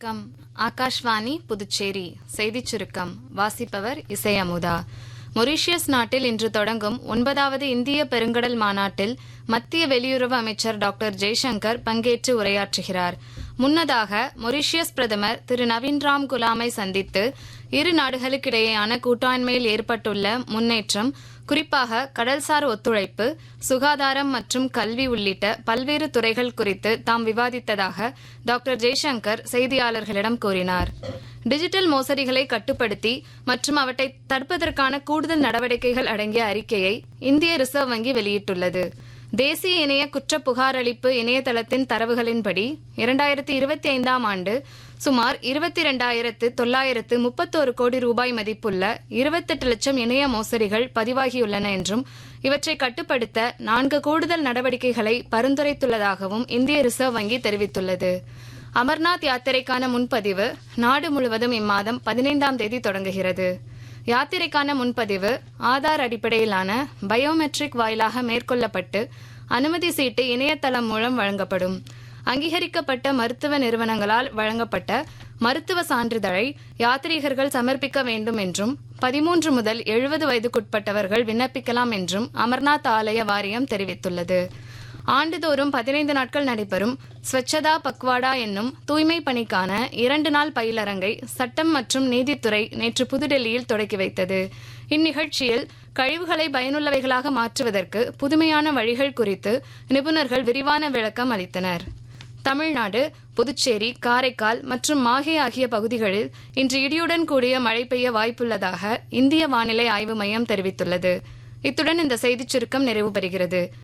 வணக்கம். ஆகாஷ்வாணி புதுச்சேரி செய்திச் சுருக்கம் வாசிப்பவர் இசை அமுதா. மொரீஷியஸ் நாட்டில் இன்று தொடங்கும் 9வது இந்திய பெருங்கடல் மாநாட்டில் மத்திய வெளியுறவு அமைச்சர் டாக்டர் ஜெய்சங்கர் பங்கேற்று உரையாற்றுகிறார். முன்னதாக மொரீஷியஸ் பிரதமர் திரு நவீன் ராம் குலாமை சந்தித்து இரு நாடுகளுக்கிடையேயான கூட்டாண்மையில் ஏற்பட்டுள்ள முன்னேற்றம், குறிப்பாக கடல்சார் ஒத்துழைப்பு, சுகாதாரம் மற்றும் கல்வி உள்ளிட்ட பல்வேறு துறைகள் குறித்து தாம் விவாதித்ததாக டாக்டர் ஜெய்சங்கர் செய்தியாளர்களிடம் கூறினார். டிஜிட்டல் மோசடிகளை கட்டுப்படுத்தி மற்றும் அவற்றை தடுப்பதற்கான கூடுதல் நடவடிக்கைகள் அடங்கிய அறிக்கையை இந்திய ரிசர்வ் வங்கி வெளியிட்டுள்ளது. தேசிய இணைய குற்ற புகாரளிப்பு இணையதளத்தின் தரவுகளின்படி 2025ஆம் ஆண்டு சுமார் 22,931 கோடி ரூபாய் மதிப்புள்ள 28 லட்சம் இணைய மோசடிகள் பதிவாகியுள்ளன என்றும் இவற்றை கட்டுப்படுத்த 4 கூடுதல் நடவடிக்கைகளை பரிந்துரைத்துள்ளதாகவும் இந்திய ரிசர்வ் வங்கி தெரிவித்துள்ளது. அமர்நாத் யாத்திரைக்கான முன்பதிவு நாடு முழுவதும் இம்மாதம் 15ஆம் தேதி தொடங்குகிறது. யாத்திரைக்கான முன்பதிவு ஆதார் அடிப்படையிலான பயோமெட்ரிக் வாயிலாக மேற்கொள்ளப்பட்டு அனுமதி சீட்டு இணையதளம் மூலம் வழங்கப்படும். அங்கீகரிக்கப்பட்ட மருத்துவ நிறுவனங்களால் வழங்கப்பட்ட மருத்துவ சான்றிதழை யாத்ரீகர்கள் சமர்ப்பிக்க வேண்டும் என்றும் 13 முதல் 70 வயதுக்குட்பட்டவர்கள் விண்ணப்பிக்கலாம் என்றும் அமர்நாத் ஆலய வாரியம் தெரிவித்துள்ளது. ஆண்டுதோறும் 15 நாட்கள் நடைபெறும் ஸ்வச்சதா பக்வாடா என்னும் தூய்மை பணிக்கான 2 நாள் பயிலரங்கை சட்டம் மற்றும் நீதித்துறை நேற்று புதுடெல்லியில் தொடக்கி வைத்தது. இந்நிகழ்ச்சியில் கழிவுகளை பயனுள்ளவைகளாக மாற்றுவதற்கு புதுமையான வழிகள் குறித்து நிபுணர்கள் விரிவான விளக்கம் அளித்தனர். தமிழ்நாடு, புதுச்சேரி, காரைக்கால் மற்றும் மாஹே ஆகிய பகுதிகளில் இன்று இடியுடன் கூடிய மழை பெய்ய வாய்ப்புள்ளதாக இந்திய வானிலை ஆய்வு மையம் தெரிவித்துள்ளது. இத்துடன் இந்த செய்திச் சுருக்கம் நிறைவு பெறுகிறது.